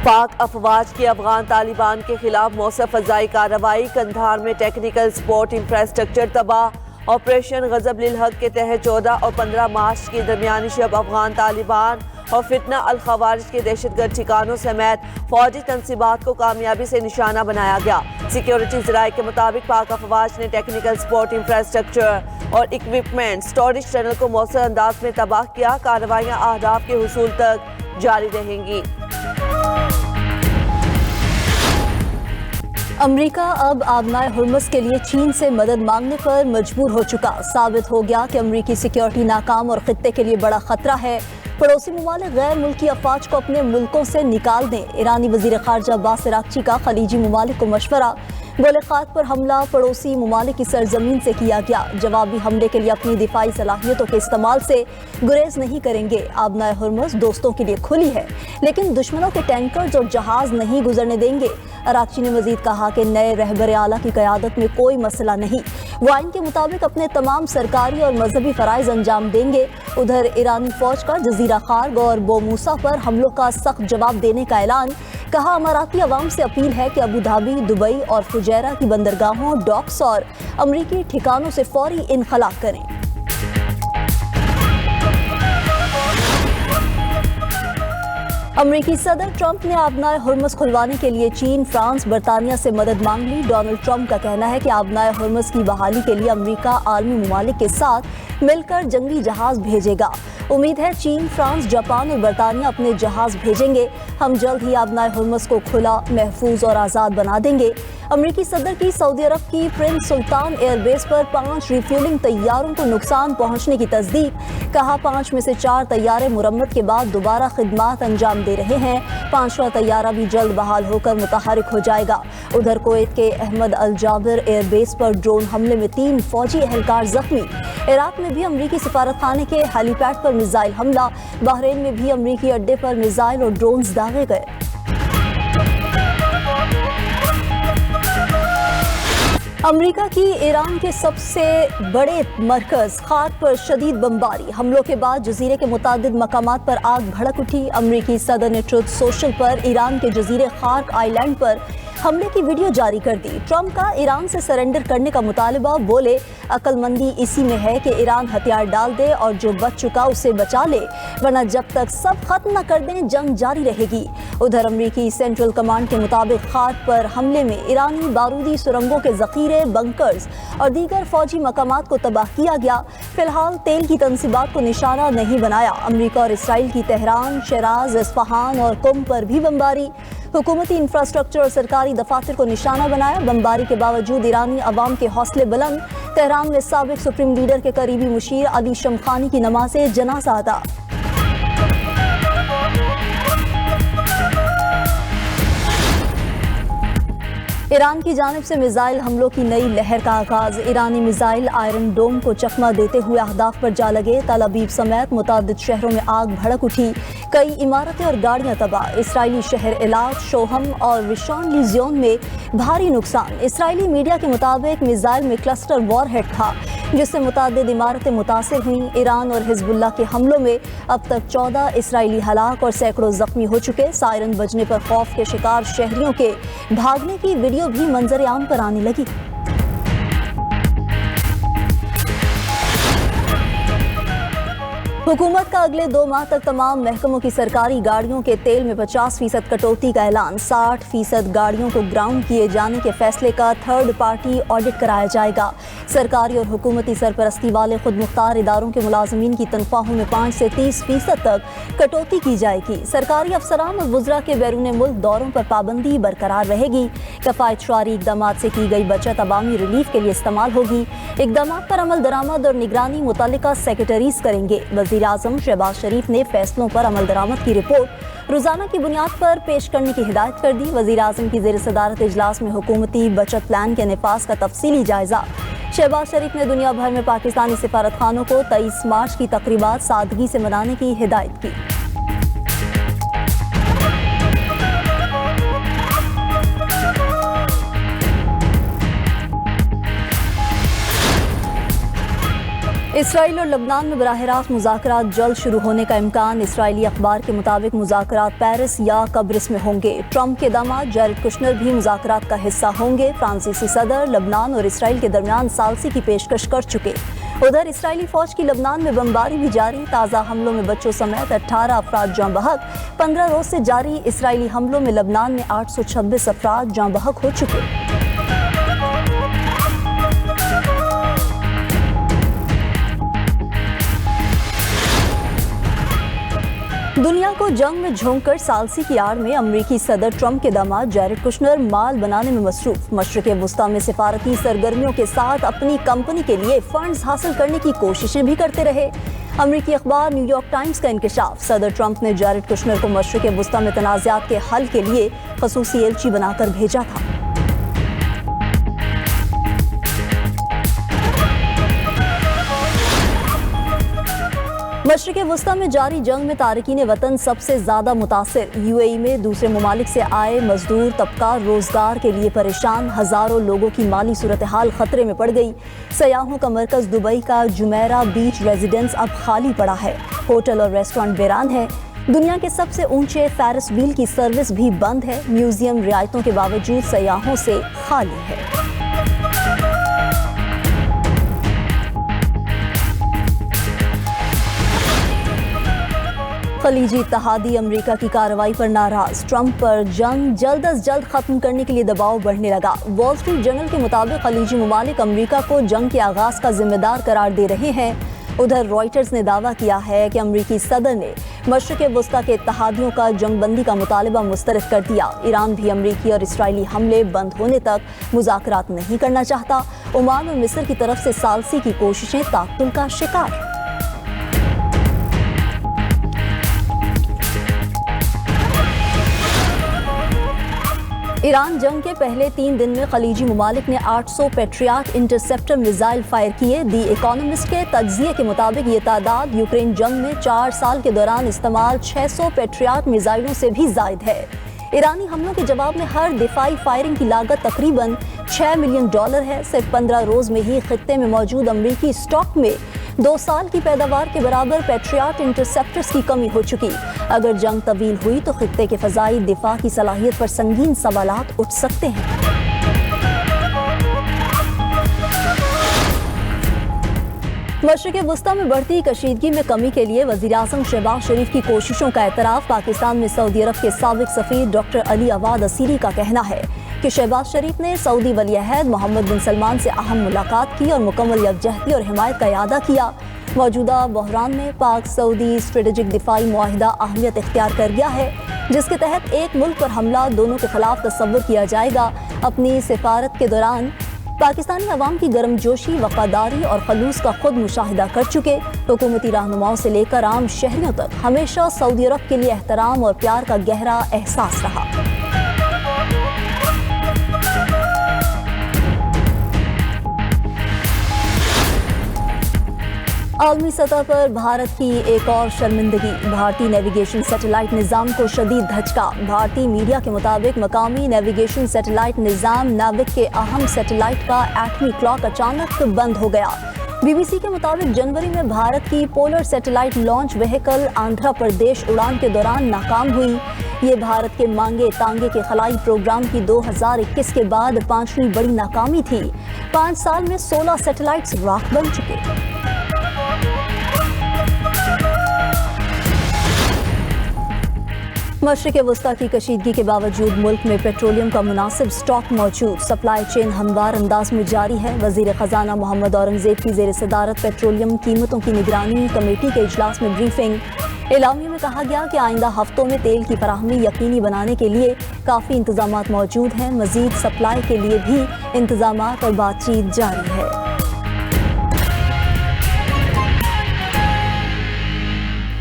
پاک افواج کی افغان طالبان کے خلاف موثر فضائی کارروائی، قندھار میں ٹیکنیکل سپورٹ انفراسٹرکچر تباہ۔ آپریشن غضب للحق کے تحت 14 اور 15 مارچ کی درمیانی شب افغان طالبان اور فتنہ الخوارج کے دہشت گرد ٹھکانوں سمیت فوجی تنصیبات کو کامیابی سے نشانہ بنایا گیا۔ سیکیورٹی ذرائع کے مطابق پاک افواج نے ٹیکنیکل سپورٹ انفراسٹرکچر اور اکوپمنٹ سٹوریج ٹنل کو مؤثر انداز میں تباہ کیا۔ کارروائیاں اہداف کے حصول تک جاری رہیں گی۔ امریکہ اب آبنائے ہرمز کے لیے چین سے مدد مانگنے پر مجبور ہو چکا۔ ثابت ہو گیا کہ امریکی سیکیورٹی ناکام اور خطے کے لیے بڑا خطرہ ہے۔ پڑوسی ممالک غیر ملکی افواج کو اپنے ملکوں سے نکال دیں۔ ایرانی وزیر خارجہ عباس عراقچی کا خلیجی ممالک کو مشورہ۔ گولخات پر حملہ پڑوسی ممالک کی سرزمین سے کیا گیا۔ جوابی حملے کے لیے اپنی دفاعی صلاحیتوں کے استعمال سے گریز نہیں کریں گے۔ آبنائے ہرمز دوستوں کے لیے کھلی ہے، لیکن دشمنوں کے ٹینکرز اور جہاز نہیں گزرنے دیں گے۔ عراقچی نے مزید کہا کہ نئے رہبر اعلیٰ کی قیادت میں کوئی مسئلہ نہیں، وہ آئین کے مطابق اپنے تمام سرکاری اور مذہبی فرائض انجام دیں گے۔ ادھر ایرانی فوج کا جزیرہ خارگ اور بو موسیٰ پر حملوں کا سخت جواب دینے کا اعلان۔ کہا اماراتی عوام سے اپیل ہے کہ ابوظہبی، دبئی اور فجیرہ کی بندرگاہوں، ڈاکس اور امریکی ٹھکانوں سے فوری انخلا کریں۔ امریکی صدر ٹرمپ نے آبنائے ہرمز کھلوانے کے لیے چین، فرانس، برطانیہ سے مدد مانگ لی۔ ڈونلڈ ٹرمپ کا کہنا ہے کہ آبنائے ہرمز کی بحالی کے لیے امریکہ عالمی ممالک کے ساتھ مل کر جنگی جہاز بھیجے گا۔ امید ہے چین، فرانس، جاپان اور برطانیہ اپنے جہاز بھیجیں گے۔ ہم جلد ہی آبنائے ہرمز کو کھلا، محفوظ اور آزاد بنا دیں گے۔ امریکی صدر کی سعودی عرب کی پرنس سلطان ایئر بیس پر 5 ریفیولنگ طیاروں کو نقصان پہنچنے کی تصدیق۔ کہا 5 میں سے 4 طیارے مرمت کے بعد دوبارہ خدمات انجام دے رہے ہیں۔ 5واں طیارہ بھی جلد بحال ہو کر متحرک ہو جائے گا۔ ادھر کویت کے احمد الجابر ایئر بیس پر ڈرون حملے میں 3 فوجی اہلکار زخمی۔ عراق میں بھی امریکی سفارت خانے کے ہیلی پیڈ پر میزائل حملہ۔ بحرین میں بھی امریکی اڈے پر میزائل اور ڈرونز داغے گئے۔ امریکہ کی ایران کے سب سے بڑے مرکز خارق پر شدید بمباری۔ حملوں کے بعد جزیرے کے متعدد مقامات پر آگ بھڑک اٹھی۔ امریکی صدر نے ٹروتھ سوشل پر ایران کے جزیرے خارق آئی لینڈ پر حملے کی ویڈیو جاری کر دی۔ ٹرمپ کا ایران سے سرنڈر کرنے کا مطالبہ، بولے عقل مندی اسی میں ہے کہ ایران ہتھیار ڈال دے اور جو بچ چکا اسے بچا لے، ورنہ جب تک سب ختم نہ کر دیں جنگ جاری رہے گی۔ ادھر امریکی سینٹرل کمانڈ کے مطابق خارق پر حملے میں ایرانی بارودی سرنگوں کے ذخیرے، بنکرز اور دیگر فوجی مقامات کو تباہ کیا گیا۔ فی الحال تیل کی تنصیبات کو نشانہ نہیں بنایا۔ امریکہ اور اسرائیل کی تہران، شیراز، اصفہان اور قم پر بھی بمباری۔ حکومتی انفراسٹرکچر اور سرکاری دفاتر کو نشانہ بنایا۔ بمباری کے باوجود ایرانی عوام کے حوصلے بلند۔ تہران میں سابق سپریم لیڈر کے قریبی مشیر علی شمخانی کی نماز جنازہ ادا۔ ایران کی جانب سے میزائل حملوں کی نئی لہر کا آغاز۔ ایرانی میزائل آئرن ڈوم کو چکمہ دیتے ہوئے اہداف پر جا لگے۔ تل ابیب سمیت متعدد شہروں میں آگ بھڑک اٹھی، کئی عمارتیں اور گاڑیاں تباہ۔ اسرائیلی شہر ایلات، شوہم اور رشون لیزیون میں بھاری نقصان۔ اسرائیلی میڈیا کے مطابق میزائل میں کلسٹر وار ہیڈ تھا، جس سے متعدد عمارتیں متاثر ہوئیں۔ ایران اور حزب اللہ کے حملوں میں اب تک 14 اسرائیلی ہلاک اور سینکڑوں زخمی ہو چکے۔ سائرن بجنے پر خوف کے شکار شہریوں کے بھاگنے کی ویڈیو بھی منظر عام پر آنے لگی۔ حکومت کا اگلے 2 ماہ تک تمام محکموں کی سرکاری گاڑیوں کے تیل میں 50% کٹوتی کا اعلان۔ 60% گاڑیوں کو گراؤنڈ کیے جانے کے فیصلے کا تھرڈ پارٹی آڈٹ کرایا جائے گا۔ سرکاری اور حکومتی سرپرستی والے خود مختار اداروں کے ملازمین کی تنخواہوں میں 5 سے 30% تک کٹوتی کی جائے گی۔ سرکاری افسران اور وزراء کے بیرون ملک دوروں پر پابندی برقرار رہے گی۔ کفایت شعاری اقدامات سے کی گئی بچت عوامی ریلیف کے لیے استعمال ہوگی۔ اقدامات پر عمل درآمد اور نگرانی متعلقہ سیکریٹریز کریں گے۔ وزیر اعظم شہباز شریف نے فیصلوں پر عمل درآمد کی رپورٹ روزانہ کی بنیاد پر پیش کرنے کی ہدایت کر دی۔ وزیر اعظم کی زیر صدارت اجلاس میں حکومتی بچت پلان کے نفاذ کا تفصیلی جائزہ۔ شہباز شریف نے دنیا بھر میں پاکستانی سفارت خانوں کو 23 مارچ کی تقریبات سادگی سے منانے کی ہدایت کی۔ اسرائیل اور لبنان میں براہ راست مذاکرات جلد شروع ہونے کا امکان۔ اسرائیلی اخبار کے مطابق مذاکرات پیرس یا قبرص میں ہوں گے۔ ٹرمپ کے داماد جیرڈ کشنر بھی مذاکرات کا حصہ ہوں گے۔ فرانسیسی صدر لبنان اور اسرائیل کے درمیان ثالثی کی پیشکش کر چکے۔ ادھر اسرائیلی فوج کی لبنان میں بمباری بھی جاری۔ تازہ حملوں میں بچوں سمیت 18 افراد جاں بحق۔ 15 روز سے جاری اسرائیلی حملوں میں لبنان میں 826 افراد جاں بحق ہو چکے۔ دنیا کو جنگ میں جھونک کر ثالثی کی آڑ میں امریکی صدر ٹرمپ کے داماد جیرڈ کشنر مال بنانے میں مصروف۔ مشرق وسطیٰ میں سفارتی سرگرمیوں کے ساتھ اپنی کمپنی کے لیے فنڈز حاصل کرنے کی کوششیں بھی کرتے رہے۔ امریکی اخبار نیو یارک ٹائمز کا انکشاف، صدر ٹرمپ نے جیرڈ کشنر کو مشرق وسطیٰ میں تنازعات کے حل کے لیے خصوصی ایلچی بنا کر بھیجا تھا۔ مشرق وسطیٰ میں جاری جنگ میں تارکین وطن سب سے زیادہ متاثر۔ یو اے ای میں دوسرے ممالک سے آئے مزدور طبقہ روزگار کے لیے پریشان۔ ہزاروں لوگوں کی مالی صورتحال خطرے میں پڑ گئی۔ سیاحوں کا مرکز دبئی کا جمیرہ بیچ ریزیڈنس اب خالی پڑا ہے۔ ہوٹل اور ریسٹورانٹ ویران ہے۔ دنیا کے سب سے اونچے فیرس وہیل کی سروس بھی بند ہے۔ میوزیم رعایتوں کے باوجود سیاحوں سے خالی ہے۔ خلیجی اتحادی امریکہ کی کارروائی پر ناراض۔ ٹرمپ پر جنگ جلد از جلد ختم کرنے کے لیے دباؤ بڑھنے لگا۔ وال اسٹریٹ جرنل کے مطابق خلیجی ممالک امریکہ کو جنگ کے آغاز کا ذمہ دار قرار دے رہے ہیں۔ ادھر رائٹرز نے دعویٰ کیا ہے کہ امریکی صدر نے مشرق وسطیٰ کے اتحادیوں کا جنگ بندی کا مطالبہ مسترد کر دیا۔ ایران بھی امریکی اور اسرائیلی حملے بند ہونے تک مذاکرات نہیں کرنا چاہتا۔ عمان اور مصر کی طرف سے ثالثی کی کوششیں تعطل کا شکار۔ ایران جنگ کے پہلے 3 دن میں خلیجی ممالک نے 800 پیٹریاٹ انٹرسیپٹر میزائل فائر کیے۔ دی اکانومسٹ کے تجزیے کے مطابق یہ تعداد یوکرین جنگ میں 4 سال کے دوران استعمال 600 پیٹریاٹ میزائلوں سے بھی زائد ہے۔ ایرانی حملوں کے جواب میں ہر دفاعی فائرنگ کی لاگت تقریباً $6 ملین ہے۔ صرف 15 روز میں ہی خطے میں موجود امریکی اسٹاک میں 2 سال کی پیداوار کے برابر پیٹریاٹ انٹرسیپٹرز کی کمی ہو چکی۔ اگر جنگ طویل ہوئی تو خطے کے فضائی دفاع کی صلاحیت پر سنگین سوالات اٹھ سکتے ہیں۔ مشرق وسطیٰ میں بڑھتی کشیدگی میں کمی کے لیے وزیر اعظم شہباز شریف کی کوششوں کا اعتراف۔ پاکستان میں سعودی عرب کے سابق سفیر ڈاکٹر علی عواد اسیری کا کہنا ہے کہ شہباز شریف نے سعودی ولی عہد محمد بن سلمان سے اہم ملاقات کی اور مکمل یکجہتی اور حمایت کا اعادہ کیا۔ موجودہ بحران میں پاک سعودی اسٹریٹجک دفاعی معاہدہ اہمیت اختیار کر گیا ہے، جس کے تحت ایک ملک پر حملہ دونوں کے خلاف تصور کیا جائے گا۔ اپنی سفارت کے دوران پاکستانی عوام کی گرم جوشی، وفاداری اور خلوص کا خود مشاہدہ کر چکے۔ حکومتی رہنماؤں سے لے کر عام شہریوں تک ہمیشہ سعودی عرب کے لیے احترام اور پیار کا گہرا احساس رہا۔ عالمی سطح پر بھارت کی ایک اور شرمندگی۔ بھارتی نیویگیشن سیٹلائٹ نظام کو شدید دھچکا۔ بھارتی میڈیا کے مطابق مقامی نیویگیشن سیٹلائٹ نظام ناوک کے اہم سیٹلائٹ کا ایٹمی کلاک اچانک بند ہو گیا۔ بی بی سی کے مطابق جنوری میں بھارت کی polar satellite launch vehicle Andhra Pradesh اڑان کے دوران ناکام ہوئی۔ یہ بھارت کے مانگے تانگے کے خلائی پروگرام کی 2021 کے بعد 5ویں بڑی ناکامی تھی۔ 5 سال میں 16 سیٹلائٹس راکھ بن چکے۔ مشرق وسطیٰ کی کشیدگی کے باوجود ملک میں پیٹرولیم کا مناسب سٹاک موجود۔ سپلائی چین ہموار انداز میں جاری ہے۔ وزیر خزانہ محمد اورنگزیب کی زیر صدارت پیٹرولیم قیمتوں کی نگرانی کمیٹی کے اجلاس میں بریفنگ۔ اعلامیے میں کہا گیا کہ آئندہ ہفتوں میں تیل کی فراہمی یقینی بنانے کے لیے کافی انتظامات موجود ہیں۔ مزید سپلائی کے لیے بھی انتظامات اور بات چیت جاری ہے۔